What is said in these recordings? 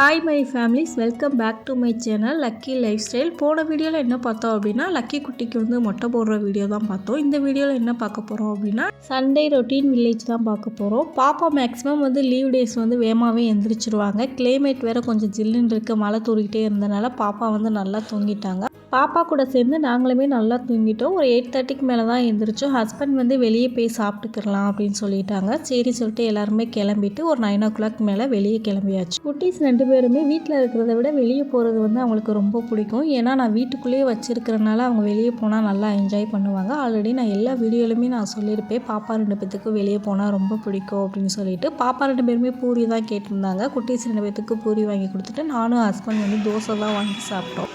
Hi my families, welcome back to my channel lucky life style. போன வீடியோவில் என்ன பார்த்தோம் அப்படின்னா, லக்கி குட்டிக்கு வந்து மொட்டை போடுற வீடியோ தான் பார்த்தோம். இந்த வீடியோவில் என்ன பார்க்க போகிறோம் அப்படின்னா, சண்டே ரொட்டீன் வில்லேஜ் தான் பார்க்க போகிறோம். பாப்பா மேக்ஸிமம் வந்து லீவ் டேஸ் வந்து வேகமாகவே எந்திரிச்சிருவாங்க. கிளைமேட் வேறு கொஞ்சம் ஜில்லுன்னு இருக்குது, மழை தூரிக்கிட்டே இருந்தனால பாப்பா வந்து நல்லா தூங்கிட்டாங்க. பாப்பா கூட சேர்ந்து நாங்களுமே நல்லா தூங்கிட்டோம். ஒரு 8:30க்கு மேலே தான் எழுந்திரிச்சோம். ஹஸ்பண்ட் வந்து வெளியே போய் சாப்பிட்டுக்கலாம் அப்படின்னு சொல்லிட்டாங்க. சரி சொல்லிட்டு எல்லாருமே கிளம்பிட்டு ஒரு 9 o'clock மேலே வெளியே கிளம்பியாச்சு. குட்டீஸ் 2 பேருமே வீட்டில் இருக்கிறத விட வெளியே போகிறது வந்து அவங்களுக்கு ரொம்ப பிடிக்கும். ஏன்னா நான் வீட்டுக்குள்ளேயே வச்சுருக்கிறனால அவங்க வெளியே போனால் நல்லா என்ஜாய் பண்ணுவாங்க. ஆல்ரெடி நான் எல்லா வீடியோலையுமே நான் சொல்லியிருப்பேன், பாப்பா 2 பேத்துக்கும் வெளியே போனால் ரொம்ப பிடிக்கும் அப்படின்னு சொல்லிட்டு. பாப்பா 2 பேருமே பூரி தான் கேட்டிருந்தாங்க. குட்டீஸ் 2 பேத்துக்கு பூரி வாங்கி கொடுத்துட்டு நானும் ஹஸ்பண்ட் வந்து தோசை தான் வாங்கி சாப்பிட்டோம்.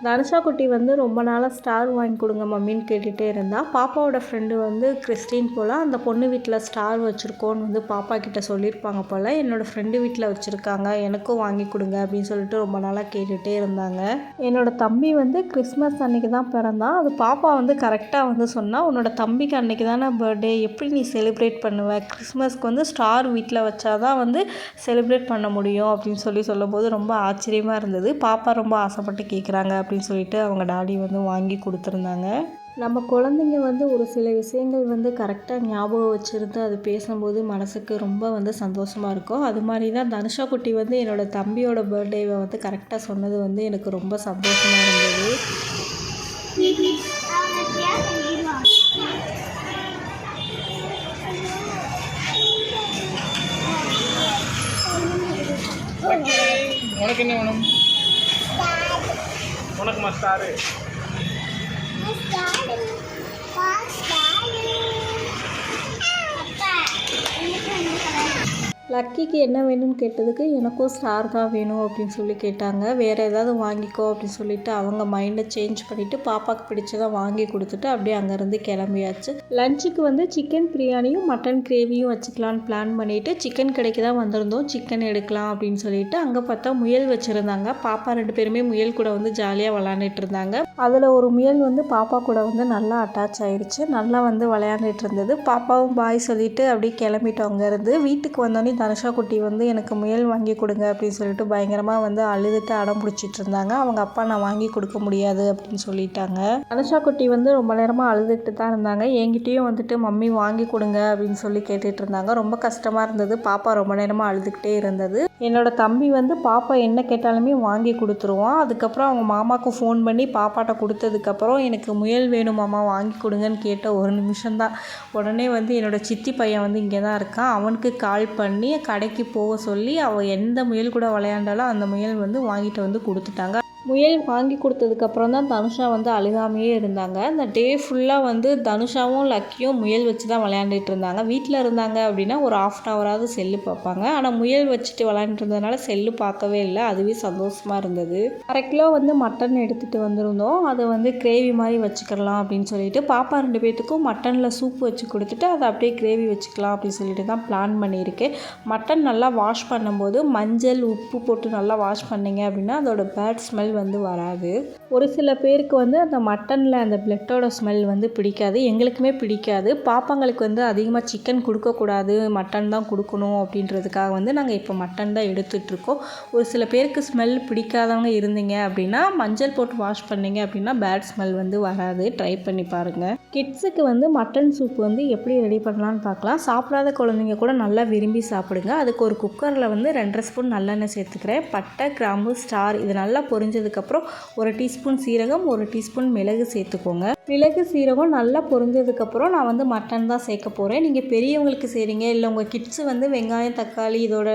தனுஷா குட்டி வந்து ரொம்ப நாளாக ஸ்டார் வாங்கி கொடுங்க மம்மின்னு கேட்டுகிட்டே இருந்தால். பாப்பாவோட ஃப்ரெண்டு வந்து கிறிஸ்டின் போல், அந்த பொண்ணு வீட்டில் ஸ்டார் வச்சுருக்கோன்னு வந்து பாப்பா கிட்ட சொல்லியிருப்பாங்க போல். என்னோடய ஃப்ரெண்டு வீட்டில் வச்சுருக்காங்க, எனக்கும் வாங்கி கொடுங்க அப்படின்னு சொல்லிட்டு ரொம்ப நாளாக கேட்டுகிட்டே இருந்தாங்க. என்னோடய தம்பி வந்து கிறிஸ்மஸ் அன்றைக்கி தான் பிறந்தான். அது பாப்பா வந்து கரெக்டாக வந்து சொன்னால், உன்னோட தம்பிக்கு அன்றைக்கி தானே பர்த்டே, எப்படி நீ செலிப்ரேட் பண்ணுவ, கிறிஸ்மஸ்க்கு வந்து ஸ்டார் வீட்டில் வச்சாதான் வந்து செலிப்ரேட் பண்ண முடியும் அப்படின்னு சொல்லும்போது ரொம்ப ஆச்சரியமாக இருந்தது. பாப்பா ரொம்ப ஆசைப்பட்டு கேட்குறாங்க அப்படின்னு சொல்லிட்டு அவங்க டாடி வந்து வாங்கி கொடுத்துருந்தாங்க. நம்ம குழந்தைங்க வந்து ஒரு சில விஷயங்கள் வந்து கரெக்டாக ஞாபகம் வச்சுருந்து அது பேசும்போது மனசுக்கு ரொம்ப வந்து சந்தோஷமாக இருக்கும். அது மாதிரி தான் தனுஷா குட்டி வந்து என்னோடய தம்பியோட பர்த்டேவை வந்து கரெக்டாக சொன்னது வந்து எனக்கு ரொம்ப சந்தோஷமாக இருந்தது. உனக்கு என்ன வேணும்? உனக்கு மஸ்டாரு லக்கிக்கு என்ன வேணும்னு கேட்டதுக்கு எனக்கும் ஸ்டார் தான் வேணும் அப்படின்னு சொல்லி கேட்டாங்க. வேறு ஏதாவது வாங்கிக்கோ அப்படின்னு சொல்லிட்டு அவங்க மைண்டை சேஞ்ச் பண்ணிவிட்டு பாப்பாவுக்கு பிடிச்சதை வாங்கி கொடுத்துட்டு அப்படியே அங்கேருந்து கிளம்பியாச்சு. லஞ்சுக்கு வந்து சிக்கன் பிரியாணியும் மட்டன் கிரேவியும் வச்சுக்கலான்னு பிளான் பண்ணிவிட்டு சிக்கன் கடைக்கு தான் வந்திருந்தோம், சிக்கன் எடுக்கலாம் அப்படின்னு சொல்லிட்டு. அங்கே பார்த்தா முயல் வச்சுருந்தாங்க. பாப்பா 2 பேருமே முயல் கூட வந்து ஜாலியாக விளாண்டுட்டு இருந்தாங்க. அதில் ஒரு முயல் வந்து பாப்பா கூட வந்து நல்லா அட்டாச் ஆகிடுச்சு, நல்லா வந்து விளையாண்டுட்டு இருந்தது. பாப்பாவும் பாய் சொல்லிவிட்டு அப்படியே கிளம்பிட்டோம். அங்கேருந்து வீட்டுக்கு வந்தோடனே தனுஷா குட்டி வந்து எனக்கு முயல் வாங்கி கொடுங்க அப்படின்னு சொல்லிட்டு பயங்கரமாக வந்து அழுதுட்டு அடம் பிடிச்சிட்டு இருந்தாங்க. அவங்க அப்பா நான் வாங்கி கொடுக்க முடியாது அப்படின்னு சொல்லிட்டாங்க. தனுஷா குட்டி வந்து ரொம்ப நேரமாக அழுதுட்டு தான் இருந்தாங்க. என்கிட்டயும் வந்துட்டு மம்மி வாங்கி கொடுங்க அப்படின்னு சொல்லி கேட்டுட்டு இருந்தாங்க. ரொம்ப கஷ்டமாக இருந்தது. பாப்பா ரொம்ப நேரமாக அழுதுகிட்டே இருந்தது. என்னோட தம்பி வந்து பாப்பா என்ன கேட்டாலுமே வாங்கி கொடுத்துருவான். அதுக்கப்புறம் அவங்க மாமாவுக்கு ஃபோன் பண்ணி பாப்பாட்ட கொடுத்ததுக்கப்புறம் எனக்கு முயல் வேணும் மாமா வாங்கி கொடுங்கன்னு கேட்ட ஒரு நிமிஷம்தான் உடனே வந்து என்னோடய சித்தி பையன் வந்து இங்கே தான் இருக்கான், அவனுக்கு கால் பண்ணி கடைக்கு போக சொல்லி அவள் எந்த முயல் கூட விளையாண்டாலும் அந்த முயல் வந்து வாங்கிட்டு வந்து கொடுத்துட்டாங்க. முயல் வாங்கி கொடுத்ததுக்கப்புறம் தான் தனுஷா வந்து அழுகாமையே இருந்தாங்க. அந்த டே ஃபுல்லாக வந்து தனுஷாவும் லக்கியும் முயல் வச்சு தான் விளையாண்டுட்டு இருந்தாங்க. வீட்டில் இருந்தாங்க அப்படின்னா ஒரு 1/2 hour செல்லு பார்ப்பாங்க. ஆனால் முயல் வச்சுட்டு விளையாண்டுட்டு இருந்ததுனால செல்லு பார்க்கவே இல்லை. அதுவே சந்தோஷமாக இருந்தது. 1/2 கிலோ வந்து மட்டன் எடுத்துகிட்டு வந்திருந்தோம். அதை வந்து கிரேவி மாதிரி வச்சுக்கலாம் அப்படின்னு சொல்லிட்டு பாப்பா 2 பேத்துக்கும் மட்டனில் சூப் வச்சு கொடுத்துட்டு அதை அப்படியே கிரேவி வச்சுக்கலாம் அப்படின்னு சொல்லிட்டு தான் பிளான் பண்ணியிருக்கேன். மட்டன் நல்லா வாஷ் பண்ணும்போது மஞ்சள் உப்பு போட்டு நல்லா வாஷ் பண்ணிங்க அப்படின்னா அதோட பேட் ஸ்மெல் வந்து வராது. ஒரு சில பேருக்கு வந்து அந்த மட்டனில் அந்த பிளட்டோட ஸ்மெல் வந்து பிடிக்காது. எங்களுக்குமே பிடிக்காது. பாப்பாங்களுக்கு வந்து அதிகமாக சிக்கன் கொடுக்கக்கூடாது, மட்டன் தான் கொடுக்கணும் அப்படின்றதுக்காக வந்து நாங்கள் இப்போ மட்டன் தான் எடுத்துகிட்ருக்கோம். ஒரு சில பேருக்கு ஸ்மெல் பிடிக்காதவங்க இருந்தீங்க அப்படின்னா மஞ்சள் போட்டு வாஷ் பண்ணிங்க அப்படின்னா பேட் ஸ்மெல் வந்து வராது. ட்ரை பண்ணி பாருங்கள். கிட்ஸுக்கு வந்து மட்டன் சூப் வந்து எப்படி ரெடி பண்ணலான்னு பார்க்கலாம். சாப்பிடாத குழந்தைங்க கூட நல்லா விரும்பி சாப்பிடுங்க. அதுக்கு ஒரு குக்கரில் வந்து 2.5 ஸ்பூன் நல்லெண்ணெய் சேர்த்துக்கிறேன். பட்டை, கிராம்பு, ஸ்டார் இது நல்லா பொரிஞ்சதுக்கப்புறம் 1 டீஸ்பூன் சீரகம், 1 டீஸ்பூன் மிளகு சேர்த்துக்கோங்க. மிளகு சீரகம் நல்லா பொரிஞ்சதுக்கப்புறம் நான் வந்து மட்டன் தான் சேர்க்க போகிறேன். நீங்கள் பெரியவங்களுக்கு செய்கிறீங்க இல்லை உங்கள் கிட்ஸு வந்து வெங்காயம் தக்காளி இதோட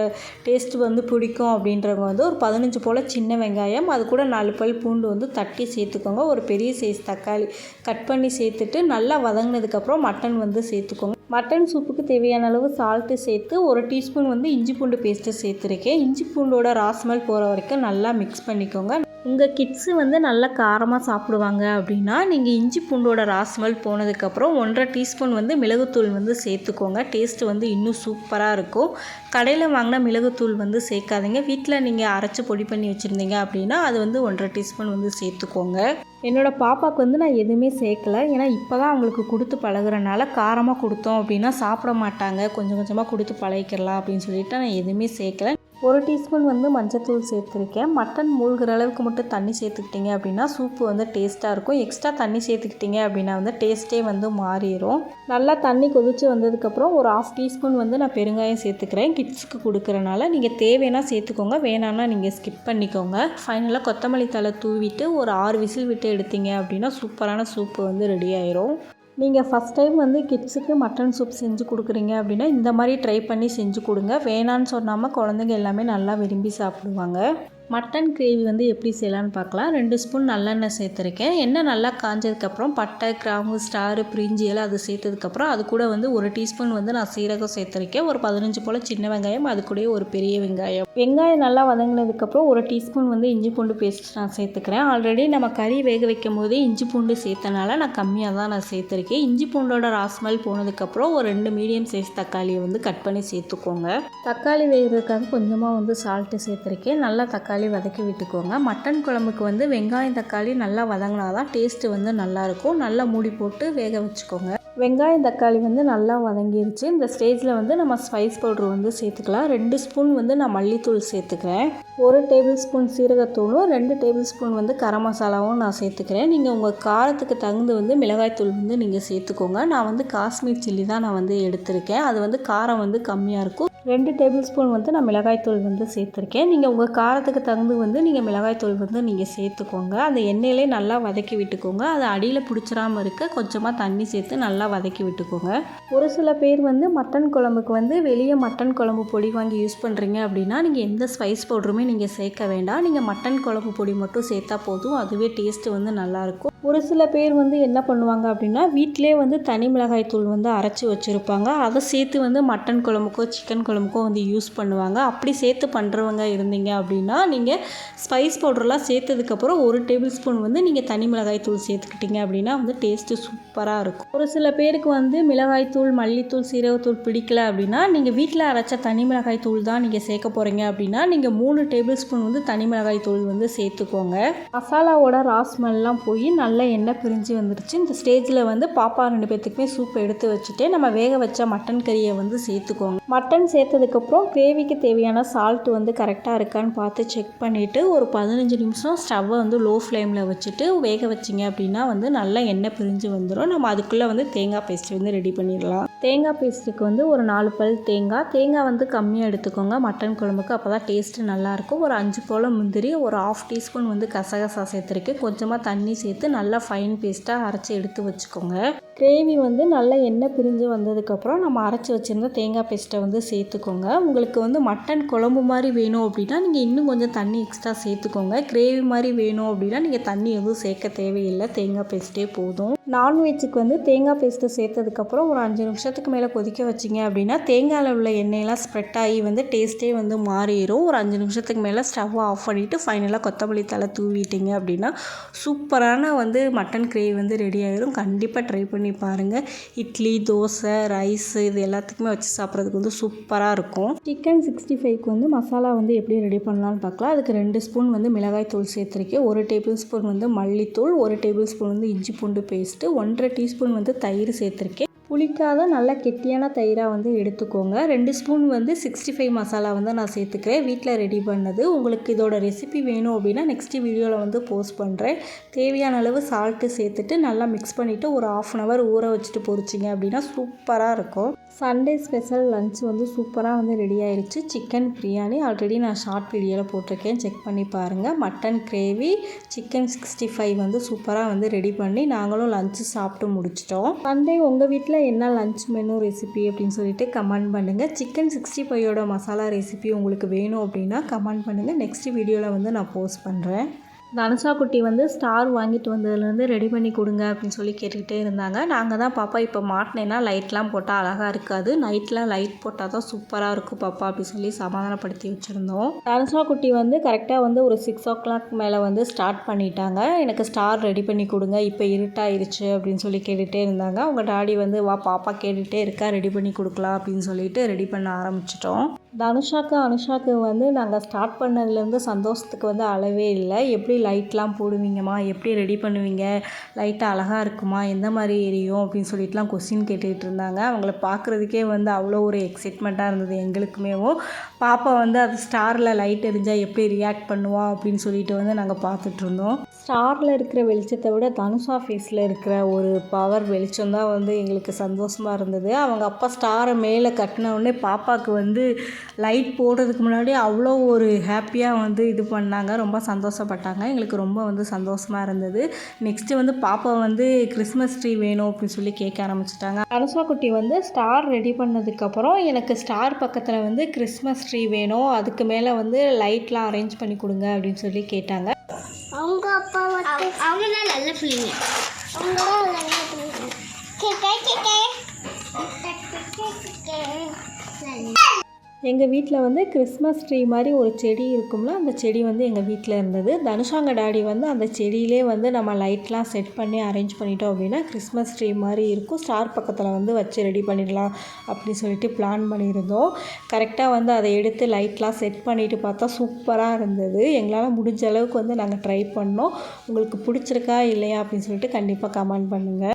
டேஸ்ட்டு வந்து பிடிக்கும் அப்படின்றவங்க வந்து ஒரு 15 போல் சின்ன வெங்காயம், அது கூட 4 பல் பூண்டு வந்து தட்டி சேர்த்துக்கோங்க. ஒரு பெரிய சைஸ் தக்காளி கட் பண்ணி சேர்த்துட்டு நல்லா வதங்கினதுக்கப்புறம் மட்டன் வந்து சேர்த்துக்கோங்க. மட்டன் சூப்புக்கு தேவையான அளவு சால்ட்டு சேர்த்து 1 டீஸ்பூன் வந்து இஞ்சி பூண்டு பேஸ்ட்டு சேர்த்துருக்கேன். இஞ்சி பூண்டோட ரா ஸ்மெல் போகிற வரைக்கும் நல்லா மிக்ஸ் பண்ணிக்கோங்க. உங்கள் கிட்ஸு வந்து நல்லா காரமாக சாப்பிடுவாங்க அப்படின்னா நீங்கள் இஞ்சி பூண்டோட ராஸ்மல் போனதுக்கப்புறம் 1.5 டீஸ்பூன் வந்து மிளகுத்தூள் வந்து சேர்த்துக்கோங்க. டேஸ்ட்டு வந்து இன்னும் சூப்பராக இருக்கும். கடையில் வாங்கின மிளகுத்தூள் வந்து சேர்க்காதீங்க. வீட்டில் நீங்கள் அரைச்சி பொடி பண்ணி வச்சுருந்தீங்க அப்படின்னா அது வந்து 1.5 டீஸ்பூன் வந்து சேர்த்துக்கோங்க. என்னோடய பாப்பாவுக்கு வந்து நான் எதுவுமே சேர்க்கலை. ஏன்னா இப்போ தான் அவங்களுக்கு கொடுத்து பழகுறனால காரமாக கொடுத்தோம் அப்படின்னா சாப்பிட மாட்டாங்க. கொஞ்சம் கொஞ்சமாக கொடுத்து பழகிக்கலாம் அப்படின்னு சொல்லிட்டு நான் எதுவுமே சேர்க்கலை. 1 டீஸ்பூன் வந்து மஞ்சத்தூள் சேர்த்துருக்கேன். மட்டன் மூழ்கிற அளவுக்கு மட்டும் தண்ணி சேர்த்துக்கிட்டிங்க அப்படின்னா சூப்பு வந்து டேஸ்ட்டாக இருக்கும். எக்ஸ்ட்ரா தண்ணி சேர்த்துக்கிட்டிங்க அப்படின்னா வந்து டேஸ்ட்டே வந்து மாறிடும். நல்லா தண்ணி கொதித்து வந்ததுக்கப்புறம் ஒரு 1/2 டீஸ்பூன் வந்து நான் பெருங்காயம் சேர்த்துக்கிறேன். கிட்ஸுக்கு கொடுக்குறனால நீங்கள் தேவைன்னா சேர்த்துக்கோங்க, வேணான்னா நீங்கள் ஸ்கிப் பண்ணிக்கோங்க. ஃபைனலாக கொத்தமல்லி தழை தூவிட்டு ஒரு 6 விசில் விட்டு எடுத்தீங்க அப்படின்னா சூப்பரான சூப்பு வந்து ரெடி ஆயிரும். நீங்கள் ஃபஸ்ட் டைம் வந்து கிட்ஸுக்கு மட்டன் சூப் செஞ்சு கொடுக்குறீங்க அப்படின்னா இந்த மாதிரி ட்ரை பண்ணி செஞ்சு கொடுங்க. வேணான்னு சொன்னாமல் குழந்தைங்க எல்லாமே நல்லா விரும்பி சாப்பிடுவாங்க. மட்டன் கிரேவி வந்து எப்படி செய்யலான்னு பார்க்கலாம். 2 ஸ்பூன் நல்லெண்ணெய் சேர்த்துருக்கேன். எண்ணெய் நல்லா காஞ்சதுக்கப்புறம் பட்டை, கிராம்பு, ஸ்டாரு, பிரிஞ்சி எல்லாம் அது சேர்த்ததுக்கப்புறம் அது கூட வந்து 1 டீஸ்பூன் வந்து நான் சீரகம் சேர்த்துருக்கேன். ஒரு 15 போல் சின்ன வெங்காயம், அது கூட ஒரு பெரிய வெங்காயம். வெங்காயம் நல்லா வதங்கினதுக்கப்புறம் 1 டீஸ்பூன் வந்து இஞ்சி பூண்டு பேஸ்ட் நான் சேர்த்துக்கிறேன். ஆல்ரெடி நம்ம கறி வேக வைக்கும் போதே இஞ்சி பூண்டு சேர்த்தனால நான் கம்மியாக தான் நான் சேர்த்துருக்கேன். இஞ்சி பூண்டோட ராஸ்மல் போனதுக்கப்புறம் ஒரு 2 மீடியம் சைஸ் தக்காளியை வந்து கட் பண்ணி சேர்த்துக்கோங்க. தக்காளி வேகிறதுக்காக கொஞ்சமாக வந்து சால்ட்டு சேர்த்துருக்கேன். நல்லா தக்காளி வதக்கி விட்டுக்கோங்க. மட்டன் குழம்புக்கு வந்து வெங்காயம் தக்காளி நல்லா வதங்கினா தான் டேஸ்ட்டு வந்து நல்லாயிருக்கும். நல்லா மூடி போட்டு வேக வச்சுக்கோங்க. வெங்காயம் தக்காளி வந்து நல்லா வதங்கிருச்சு. இந்த ஸ்டேஜில் வந்து நம்ம ஸ்பைஸ் பவுட்ரு வந்து சேர்த்துக்கலாம். 2 ஸ்பூன் வந்து நான் மல்லித்தூள் சேர்த்துக்கிறேன். 1 டேபிள் ஸ்பூன் சீரகத்தூளும் 2 டேபிள் ஸ்பூன் வந்து கரம் மசாலாவும் நான் சேர்த்துக்கிறேன். நீங்கள் உங்கள் காரத்துக்கு தகுந்து வந்து மிளகாய்த்தூள் வந்து நீங்கள் சேர்த்துக்கோங்க. நான் வந்து காஷ்மீர் சில்லி தான் நான் வந்து எடுத்திருக்கேன். அது வந்து காரம் வந்து கம்மியாக இருக்கும். 2 டேபிள் ஸ்பூன் வந்து நான் மிளகாய்த்தூள் வந்து சேர்த்துருக்கேன். நீங்கள் உங்கள் காரத்துக்கு தகுந்து வந்து நீங்கள் மிளகாய்த்தூள் வந்து நீங்கள் சேர்த்துக்கோங்க. அந்த எண்ணெயிலே நல்லா வதக்கி விட்டுக்கோங்க. அது அடியில் பிடிச்சிடாமல் இருக்க கொஞ்சமாக தண்ணி சேர்த்து நல்லா வதக்கி விட்டுக்கோங்க. ஒரு சில பேர் வந்து மட்டன் குழம்புக்கு வந்து வெளியே மட்டன் குழம்பு பொடி வாங்கி யூஸ் பண்ணுறீங்க அப்படின்னா நீங்கள் எந்த ஸ்பைஸ் பவுடருமே நீங்கள் சேர்க்க வேண்டாம். நீங்கள் மட்டன் குழம்பு பொடி மட்டும் சேர்த்தா போதும். அதுவே டேஸ்ட்டு வந்து நல்லாயிருக்கும். ஒரு சில பேர் வந்து என்ன பண்ணுவாங்க அப்படின்னா வீட்டிலே வந்து தனி மிளகாய் தூள் வந்து அரைச்சி வச்சுருப்பாங்க. அதை சேர்த்து வந்து மட்டன் குழம்புக்கோ சிக்கன் குழம்புக்கோ வந்து யூஸ் பண்ணுவாங்க. அப்படி சேர்த்து பண்ணுறவங்க இருந்தீங்க அப்படின்னா நீங்கள் ஸ்பைஸ் பவுடர்லாம் சேர்த்ததுக்கப்புறம் 1 டேபிள் ஸ்பூன் வந்து நீங்கள் தனி மிளகாய் தூள் சேர்த்துக்கிட்டிங்க அப்படின்னா வந்து டேஸ்ட்டு சூப்பராக இருக்கும். ஒரு சில பேருக்கு வந்து மிளகாய் தூள், மல்லித்தூள், சீரகத்தூள் பிடிக்கல அப்படின்னா நீங்கள் வீட்டில் அரைச்ச தனி மிளகாய் தூள் தான் நீங்கள் சேர்க்க போகிறீங்க அப்படின்னா நீங்கள் 3 டேபிள் ஸ்பூன் வந்து தனி மிளகாய் தூள் வந்து சேர்த்துக்கோங்க. மசாலாவோட ராஸ்மெல்லாம் போய் நல்லா எண்ணெய் பிரிஞ்சு வந்துருச்சு. இந்த ஸ்டேஜில் வந்து பாப்பா 2 பேர்த்துக்குமே சூப் எடுத்து வச்சுட்டு நம்ம வேக வச்ச மட்டன் கறியை வந்து சேர்த்துக்கோங்க. மட்டன் சேர்த்ததுக்கப்புறம் கிரேவிக்கு தேவையான சால்ட் வந்து கரெக்டாக இருக்கான்னு பார்த்து செக் பண்ணிவிட்டு ஒரு 15 நிமிஷம் ஸ்டவ்வை வந்து லோ ஃப்ளேமில் வச்சுட்டு வேக வச்சிங்க அப்படின்னா வந்து நல்லா எண்ணெய் பிரிஞ்சு வந்துடும். நம்ம அதுக்குள்ளே வந்து தேங்காய் பேஸ்ட் வந்து ரெடி பண்ணிடலாம். தேங்காய் பேஸ்ட்டுக்கு வந்து ஒரு 4 பல் தேங்காய் வந்து கம்மியாக எடுத்துக்கோங்க மட்டன் குழம்புக்கு. அப்போ தான் டேஸ்ட்டு நல்லாயிருக்கும். ஒரு 5 போல் முந்திரி, ஒரு 1/2 டீஸ்பூன் வந்து கசகசா சேர்த்துருக்கு. கொஞ்சமாக தண்ணி சேர்த்து நல்லா ஃபைன் பேஸ்ட்டாக அரைச்சி எடுத்து வச்சுக்கோங்க. கிரேவி வந்து நல்லா எண்ணெய் பிரிஞ்சு வந்ததுக்கப்புறம் நம்ம அரைச்சி வச்சுருந்த தேங்காய் பேஸ்ட்டை வந்து சேர்த்துக்கோங்க. உங்களுக்கு வந்து மட்டன் குழம்பு மாதிரி வேணும் அப்படின்னா நீங்கள் இன்னும் கொஞ்சம் தண்ணி எக்ஸ்ட்ரா சேர்த்துக்கோங்க. கிரேவி மாதிரி வேணும் அப்படின்னா நீங்கள் தண்ணி எதுவும் சேர்க்க தேவையில்லை, தேங்காய் பேஸ்ட்டே போதும். நான்வெஜ்ஜுக்கு வந்து தேங்காய் பேஸ்ட்டு சேர்த்ததுக்கப்புறம் ஒரு 5 நிமிஷத்துக்கு மேலே கொதிக்க வச்சிங்க அப்படின்னா தேங்காயில் உள்ள எண்ணெயெல்லாம் ஸ்ப்ரெட் ஆகி வந்து டேஸ்ட்டே வந்து மாறிடும். ஒரு 5 நிமிஷத்துக்கு மேலே ஸ்டவ்வை ஆஃப் பண்ணிவிட்டு ஃபைனலாக கொத்தமல்லி தழை தூவிட்டிங்க அப்படின்னா சூப்பரான வந்து மட்டன் கிரேவி வந்து ரெடி ஆகிடும். கண்டிப்பாக ட்ரை பண்ணி பாருங்கள். இட்லி, தோசை, ரைஸு இது எல்லாத்துக்குமே வச்சு சாப்பிட்றதுக்கு வந்து சூப்பராக இருக்கும். சிக்கன் 65க்கு வந்து மசாலா வந்து எப்படி ரெடி பண்ணலான்னு பார்க்கலாம். அதுக்கு 2 ஸ்பூன் வந்து மிளகாய் தூள் சேர்த்துருக்கேன். 1 டேபிள் ஸ்பூன் வந்து மல்லித்தூள், 1 டேபிள் ஸ்பூன் வந்து இஞ்சி பூண்டு பேஸ்ட்டு, 1.5 டீஸ்பூன் வந்து தயிர் சேர்த்துருக்கேன். புளிக்காத நல்ல கெட்டியான தயிராக வந்து எடுத்துக்கோங்க. 2 ஸ்பூன் வந்து 65 மசாலா வந்து நான் சேர்த்துக்கிறேன், வீட்டில் ரெடி பண்ணது. உங்களுக்கு இதோட ரெசிபி வேணும் அப்படின்னா நெக்ஸ்ட் வீடியோவில் வந்து போஸ்ட் பண்ணுறேன். தேவையான அளவு சால்ட்டு சேர்த்துட்டு நல்லா மிக்ஸ் பண்ணிவிட்டு ஒரு 1/2 அன் ஹவர் ஊற வச்சுட்டு பொரிச்சிங்க அப்படின்னா சூப்பராக இருக்கும். சண்டே ஸ்பெஷல் லஞ்ச் வந்து சூப்பராக வந்து ரெடி ஆயிடுச்சு. சிக்கன் பிரியாணி ஆல்ரெடி நான் ஷார்ட் வீடியோவில் போட்டிருக்கேன், செக் பண்ணி பாருங்கள். மட்டன் கிரேவி, சிக்கன் 65 வந்து சூப்பராக வந்து ரெடி பண்ணி நாங்களும் லஞ்சு சாப்பிட்டு முடிச்சிட்டோம். சண்டே உங்கள் வீட்டில் என்ன லஞ்ச் மெனு ரெசிபி அப்படின்னு சொல்லிட்டு கமெண்ட் பண்ணுங்கள். சிக்கன் 65யோட மசாலா ரெசிபி உங்களுக்கு வேணும் அப்படின்னா கமெண்ட் பண்ணுங்கள். நெக்ஸ்ட் வீடியோவில் வந்து நான் போஸ்ட் பண்ணுறேன். தனுஷா குட்டி வந்து ஸ்டார் வாங்கிட்டு வந்ததுலேருந்து ரெடி பண்ணி கொடுங்க அப்படின்னு சொல்லி கேட்டுக்கிட்டே இருந்தாங்க. நாங்கள் தான் பாப்பா இப்போ மாட்டினேன்னா லைட்லாம் போட்டால் அழகாக இருக்காது, நைட்லாம் லைட் போட்டால் தான் சூப்பராக இருக்கும் பாப்பா அப்படின்னு சொல்லி சமாதானப்படுத்தி வச்சுருந்தோம். தனுஷா குட்டி வந்து கரெக்டாக வந்து ஒரு 6 o'clock மேலே வந்து ஸ்டார்ட் பண்ணிட்டாங்க. எனக்கு ஸ்டார் ரெடி பண்ணி கொடுங்க, இப்போ இருட்டாயிருச்சு அப்படின்னு சொல்லி கேட்டுகிட்டே இருந்தாங்க. அவங்க டாடி வந்து வா பாப்பா கேட்டுகிட்டே இருக்கா, ரெடி பண்ணி கொடுக்கலாம் அப்படின்னு சொல்லிட்டு ரெடி பண்ண ஆரம்பிச்சிட்டோம். தனுஷாக்கு அனுஷாக்கு வந்து நாங்கள் ஸ்டார்ட் பண்ணதுலேருந்து சந்தோஷத்துக்கு வந்து அளவே இல்லை. எப்படி லைட்லாம் போடுவீங்கம்மா, எப்படி ரெடி பண்ணுவீங்க, லைட்டாக அழகாக இருக்குமா, எந்த மாதிரி எரியும் அப்படின்னு சொல்லிட்டுலாம் கொஸ்டின் கேட்டுக்கிட்டு இருந்தாங்க. அவங்கள பார்க்குறதுக்கே வந்து அவ்வளோ ஒரு எக்ஸைட்மெண்ட்டாக இருந்தது எங்களுக்குமேவும். பாப்பா வந்து அது ஸ்டாரில் லைட் எரிஞ்சால் எப்படி ரியாக்ட் பண்ணுவா அப்படின்னு சொல்லிட்டு வந்து நாங்கள் பார்த்துட்ருந்தோம். ஸ்டாரில் இருக்கிற வெளிச்சத்தை விட தனுஷா ஃபேஸில் இருக்கிற ஒரு பவர் வெளிச்சம் தான் வந்து எங்களுக்கு சந்தோஷமாக இருந்தது. அவங்க அப்பா ஸ்டாரை மேலே கட்டினவுடனே பாப்பாவுக்கு வந்து லைட் போடுறதுக்கு முன்னாடி அவ்வளோ ஒரு ஹாப்பியாக வந்து இது பண்ணாங்க, ரொம்ப சந்தோஷப்பட்டாங்க. எங்களுக்கு ரொம்ப வந்து சந்தோஷமாக இருந்தது. நெக்ஸ்ட்டு வந்து பாப்பா வந்து கிறிஸ்மஸ் ட்ரீ வேணும் அப்படின்னு சொல்லி கேட்க ஆரம்பிச்சிட்டாங்க. தனுஷா குட்டி வந்து ஸ்டார் ரெடி பண்ணதுக்கப்புறம் எனக்கு ஸ்டார் பக்கத்தில் வந்து கிறிஸ்மஸ் ட்ரீ வேணும், அதுக்கு மேலே வந்து லைட்லாம் அரேஞ்ச் பண்ணி கொடுங்க அப்படின்னு சொல்லி கேட்டாங்க. அவங்க அப்பா அவங்க தான் நல்ல பிள்ளைங்க. எங்கள் வீட்டில் வந்து கிறிஸ்மஸ் ட்ரீ மாதிரி ஒரு செடி இருக்கும்ல, அந்த செடி வந்து எங்கள் வீட்டில் இருந்தது. தனுஷாங்க டாடி வந்து அந்த செடியிலே வந்து நம்ம லைட்லாம் செட் பண்ணி அரேஞ்ச் பண்ணிட்டோம் அப்படின்னா கிறிஸ்மஸ் ட்ரீ மாதிரி இருக்கும், ஸ்டார் பக்கத்தில் வந்து வச்சு ரெடி பண்ணிடலாம் அப்படின்னு சொல்லிட்டு பிளான் பண்ணியிருந்தோம். கரெக்டாக வந்து அதை எடுத்து லைட்லாம் செட் பண்ணிவிட்டு பார்த்தா சூப்பராக இருந்தது. எங்களால் முடிஞ்ச அளவுக்கு வந்து நாங்கள் ட்ரை பண்ணோம். உங்களுக்கு பிடிச்சிருக்கா இல்லையா அப்படின்னு சொல்லிட்டு கண்டிப்பாக கமெண்ட் பண்ணுங்கள்.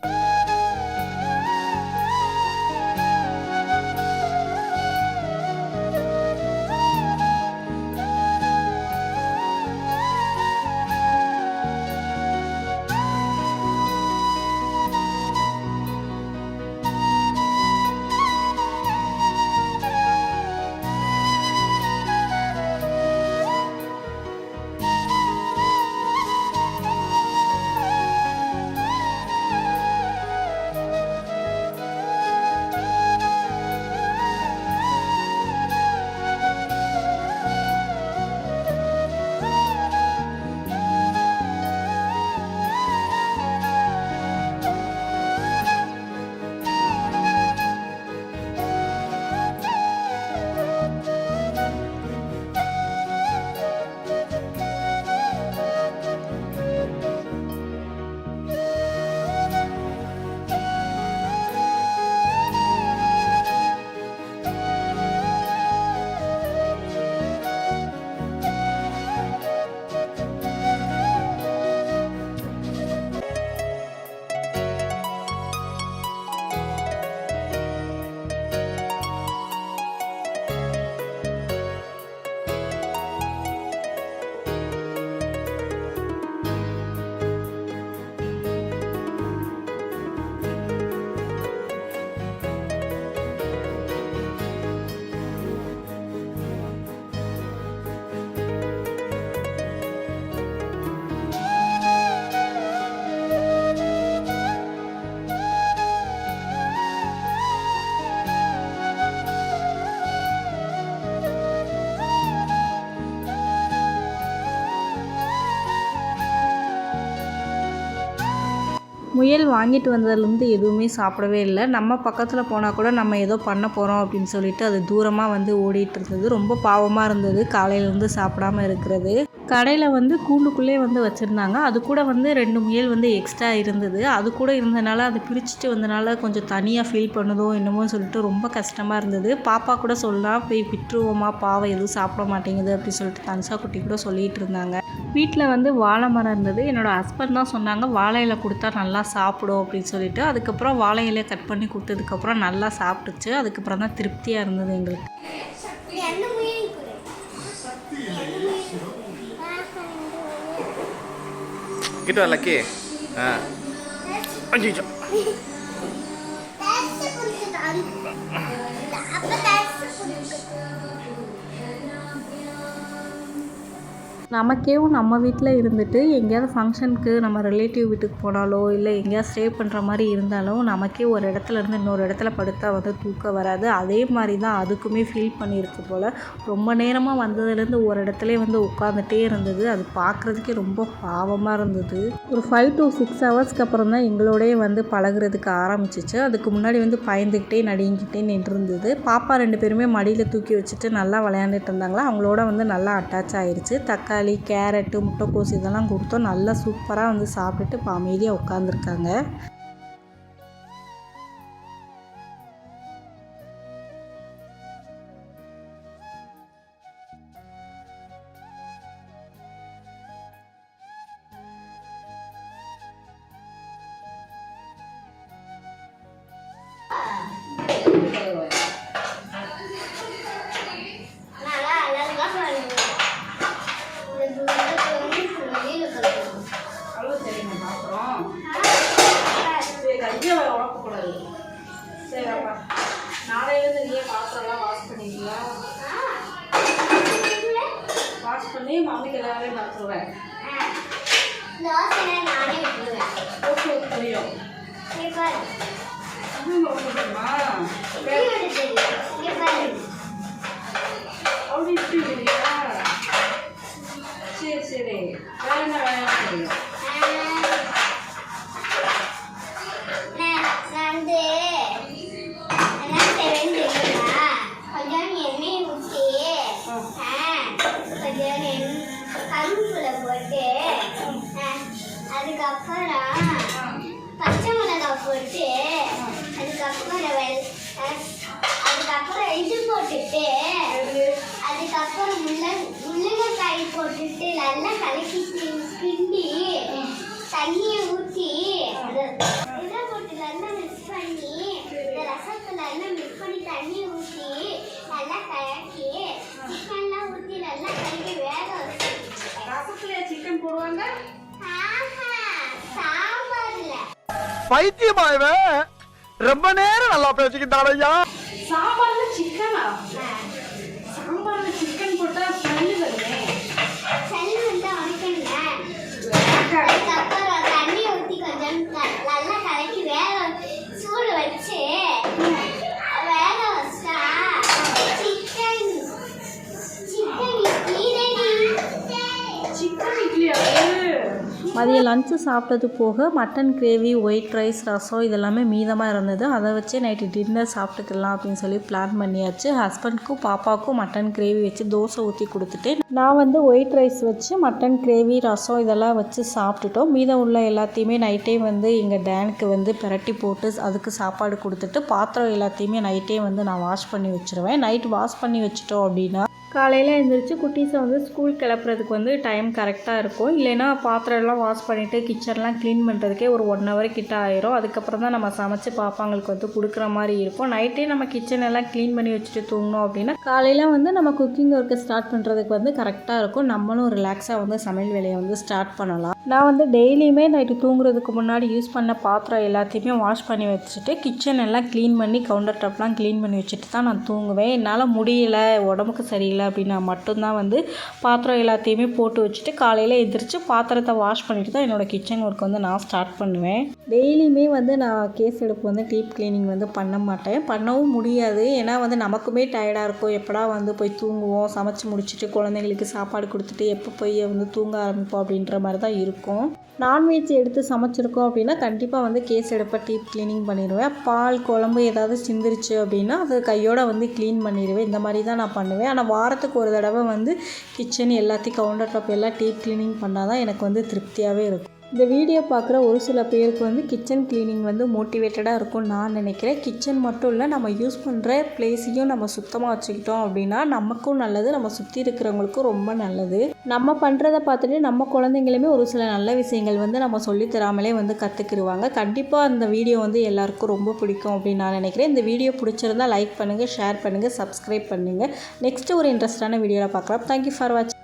முயல் வாங்கிட்டு வந்ததுலேருந்து எதுவுமே சாப்பிடவே இல்லை. நம்ம பக்கத்தில் போனால் கூட நம்ம ஏதோ பண்ண போகிறோம் அப்படின்னு சொல்லிட்டு அது தூரமாக வந்து ஓடிட்டு இருந்தது. ரொம்ப பாவமாக இருந்தது காலையிலேருந்து சாப்பிடாமல் இருக்கிறது. கடையில் வந்து கூண்டுக்குள்ளே வந்து வச்சுருந்தாங்க. அது கூட வந்து 2 முயல் வந்து எக்ஸ்ட்ரா இருந்தது. அது கூட இருந்தனால அது பிரிச்சுட்டு வந்தனால கொஞ்சம் தனியாக ஃபீல் பண்ணுதோ என்னமோ சொல்லிட்டு ரொம்ப கஷ்டமாக இருந்தது. பாப்பா கூட சொல்லலாம் போய் விட்டுருவோமா, பாவம் எதுவும் சாப்பிட மாட்டேங்குது அப்படின்னு சொல்லிட்டு தனுஷா குட்டி கூட சொல்லிகிட்டு இருந்தாங்க. வீட்டில் வந்து வாழை மரம் இருந்தது. என்னோடய ஹஸ்பண்ட் தான் சொன்னாங்க வாழை இலை கொடுத்தா நல்லா சாப்பிடும் அப்படின்னு சொல்லிட்டு. அதுக்கப்புறம் வாழை இலையை கட் பண்ணி கொடுத்ததுக்கப்புறம் நல்லா சாப்பிட்டுச்சு. அதுக்கப்புறம் தான் திருப்தியாக இருந்தது எங்களுக்கு. கிட்ட லக்கி. அஞ்சு நமக்கேவும் நம்ம வீட்டில் இருந்துட்டு எங்கேயாவது ஃபங்க்ஷனுக்கு நம்ம ரிலேட்டிவ் வீட்டுக்கு போனாலோ இல்லை எங்கேயாவது ஸ்டே பண்ணுற மாதிரி இருந்தாலும் நமக்கே ஒரு இடத்துல இருந்து இன்னொரு இடத்துல படுத்தா வந்து தூக்கம் வராது. அதே மாதிரி தான் அதுக்குமே ஃபீல் பண்ணியிருக்கு போல். ரொம்ப நேரமாக வந்ததுலேருந்து ஒரு இடத்துல வந்து உட்காந்துட்டே இருந்தது. அது பார்க்குறதுக்கே ரொம்ப பாவமாக இருந்தது. ஒரு 5 to 6 ஹவர்ஸ்க்கு அப்புறம் தான் எங்களோடய வந்து பழகுறதுக்கு ஆரம்பிச்சிச்சு. அதுக்கு முன்னாடி வந்து பயந்துக்கிட்டே நடுங்கிட்டே நின்றுருந்தது. பாப்பா 2 பேருமே மடியில் தூக்கி வச்சுட்டு நல்லா விளையாண்டுட்டு இருந்தாங்களா, அவங்களோட வந்து நல்லா அட்டாச் ஆகிருச்சு. தக்காளி, கேரட்டு, முட்டைக்கோஸ் இதெல்லாம் கொடுத்தோம். நல்லா சூப்பராக வந்து சாப்பிட்டுட்டு இப்போ அமைதியாக உட்காந்துருக்காங்க. நல்லா அழகா பண்ணுங்க. இந்த தூரத்துல வந்து வெளியில கட்டணும். அவ்வளோ சரிங்க பார்க்குறோம். சரி கையை உழக்கக்கூடாது. சரி அப்பா நாளையிலேருந்து நீயே பாத்திரம்லாம் வாஷ் பண்ணிக்கலாம். வாஷ் பண்ணி மம்மிக்கு எல்லா வேலையும் பார்த்துருவேன். தோசை நானே விட்டுருவேன். ஓகே புரியும். இங்க பாரு. முடியுமா இங்க பாரு. அப்படி இப்படி இல்லையா? சரி சரி வேற என்ன வேலை தெரியும்? நான் வந்து என்ன செய்வேன்னு தெரியுமா? கொஞ்சம் எண்ணெய் ஊற்றி கொஞ்சம் கருவேப்பிலை போட்டு அதுக்கப்புறம் பச்சை மிளகாய் போட்டு அதுக்கப்புறம் இது போட்டுட்டு அதுக்கப்புறம் முள்ளங்காய் போட்டுட்டு நல்லா கலக்கி கிண்டி தண்ணியை ஊற்றி இதை போட்டு நல்லா மிக்ஸ் பண்ணி இந்த ரசத்தை நல்லா மிக்ஸ் பண்ணி தண்ணியை ஊற்றி நல்லா கலக்கி சிக்கன்லாம் ஊற்றி நல்லா கலக்கி வேக வச்சு. ரசத்துலயா சிக்கன் போடுவாங்க? சாம்பார்ல பைத்தியமாயவே ரொம்ப நேரம் நல்லா பேசிக்கிட்டான் ஐயா. சாம்பார்ல சிக்கனா? சாம்பார்ல சிக்கன் போட்டா ஸ்மெல் வருமே. செல்லு வந்து அரைக்கணுங்க. அதுக்கப்புறம் தண்ணி ஊற்றி கொஞ்சம் நல்லா கலக்கி வேக சூடு வச்சு வேக வச்சா சிக்கன் இட்லியா? மதியம் லஞ்சு சாப்பிட்டது போக மட்டன் கிரேவி, ஒயிட் ரைஸ், ரசம் இதெல்லாமே மீதமாக இருந்தது. அதை வச்சு நைட்டு டின்னர் சாப்பிட்டுக்கலாம் அப்படின்னு சொல்லி பிளான் பண்ணியாச்சு. ஹஸ்பண்ட்க்கும் பாப்பாவுக்கும் மட்டன் கிரேவி வச்சு தோசை ஊற்றி கொடுத்துட்டு நான் வந்து ஒயிட் ரைஸ் வச்சு மட்டன் கிரேவி, ரசம் இதெல்லாம் வச்சு சாப்பிட்டுட்டோம். மீதம் உள்ள எல்லாத்தையுமே நைட்டே வந்து எங்கள் டேனுக்கு வந்து பிரட்டி போட்டு அதுக்கு சாப்பாடு கொடுத்துட்டு பாத்திரம் எல்லாத்தையுமே நைட்டே வந்து நான் வாஷ் பண்ணி வச்சுருவேன். நைட் வாஷ் பண்ணி வச்சுட்டோம் அப்படின்னா காலையில் எழுந்திரிச்சு குட்டீஸை வந்து ஸ்கூல் கிளப்புறதுக்கு வந்து டைம் கரெக்டாக இருக்கும். இல்லைன்னா பாத்திரம் எல்லாம் வாஷ் பண்ணிவிட்டு கிச்சன்லாம் க்ளீன் பண்ணுறதுக்கே ஒரு 1 hour கிட்ட ஆயிரும். அதுக்கப்புறம் தான் நம்ம சமைச்சு பாப்பாங்களுக்கு வந்து கொடுக்குற மாதிரி இருக்கும். நைட்டே நம்ம கிச்சன் எல்லாம் க்ளீன் பண்ணி வச்சுட்டு தூங்கணும் அப்படின்னா காலையில் வந்து நம்ம குக்கிங் ஒர்க்கை ஸ்டார்ட் பண்ணுறதுக்கு வந்து கரெக்டாக இருக்கும். நம்மளும் ரிலாக்ஸாக வந்து சமையல் வேலையை வந்து ஸ்டார்ட் பண்ணலாம். நான் வந்து டெய்லியுமே நைட்டு தூங்குறதுக்கு முன்னாடி யூஸ் பண்ண பாத்திரம் எல்லாத்தையுமே வாஷ் பண்ணி வச்சுட்டு கிச்சன் எல்லாம் க்ளீன் பண்ணி கவுண்டர் டாப்லாம் க்ளீன் பண்ணி வச்சுட்டு தான் நான் தூங்குவேன். என்னால் முடியல, உடம்புக்கு சரியில்லை அப்படின்னா மட்டும்தான் வந்து பாத்திரம் எல்லாத்தையுமே போட்டு வச்சுட்டு காலையில் எந்திரிச்சு பாத்திரத்தை வாஷ் பண்ணிட்டு தான் என்னோடய கிச்சன் ஒர்க் வந்து நான் ஸ்டார்ட் பண்ணுவேன். டெய்லியுமே வந்து நான் கேஸ் எடுப்பு வந்து டீப் கிளீனிங் வந்து பண்ண மாட்டேன், பண்ணவும் முடியாது. ஏன்னா வந்து நமக்குமே டயர்டாக இருக்கும். எப்படா வந்து போய் தூங்குவோம், சமைச்சு முடிச்சுட்டு குழந்தைங்களுக்கு சாப்பாடு கொடுத்துட்டு எப்போ போய் வந்து தூங்க ஆரம்பிப்போம் அப்படின்ற மாதிரி தான் இருக்கும். நான்வெஜ் எடுத்து சமைச்சிருக்கோம் அப்படின்னா கண்டிப்பாக வந்து கேஸ் எடுப்பை டீப் கிளீனிங் பண்ணிடுவேன். பால் குழம்பு ஏதாவது சிந்திருச்சு அப்படின்னா அது கையோடு வந்து க்ளீன் பண்ணிடுவேன். இந்த மாதிரி தான் நான் பண்ணுவேன். ஆனால் வாரத்துக்கு ஒரு தடவை வந்து கிச்சன் எல்லாத்தையும் கவுண்டர் டாப் எல்லாம் டீப் கிளீனிங் பண்ணால் தான் எனக்கு வந்து திருப்தியாகவே இருக்கும். இந்த வீடியோ பார்க்குற ஒரு சில பேருக்கு வந்து கிச்சன் க்ளீனிங் வந்து மோட்டிவேட்டடாக இருக்கும்னு நான் நினைக்கிறேன். கிச்சன் மட்டும் இல்லை, நம்ம யூஸ் பண்ணுற பிளேஸையும் நம்ம சுத்தமாக வச்சுக்கிட்டோம் அப்படின்னா நமக்கும் நல்லது, நம்ம சுற்றி இருக்கிறவங்களுக்கும் ரொம்ப நல்லது. நம்ம பண்ணுறதை பார்த்துட்டு நம்ம குழந்தைங்களுமே ஒரு சில நல்ல விஷயங்கள் வந்து நம்ம சொல்லித்தராமலே வந்து கற்றுக்கிடுவாங்க. கண்டிப்பாக அந்த வீடியோ வந்து எல்லாருக்கும் ரொம்ப பிடிக்கும் அப்படின்னு நான் நினைக்கிறேன். இந்த வீடியோ பிடிச்சிருந்தால் லைக் பண்ணுங்கள், ஷேர் பண்ணுங்கள், சப்ஸ்கிரைப் பண்ணுங்கள். நெக்ஸ்ட்டு ஒரு இன்ட்ரெஸ்டான வீடியோவில் பார்க்கலாம். தேங்க்யூ ஃபார் வாட்சிங்.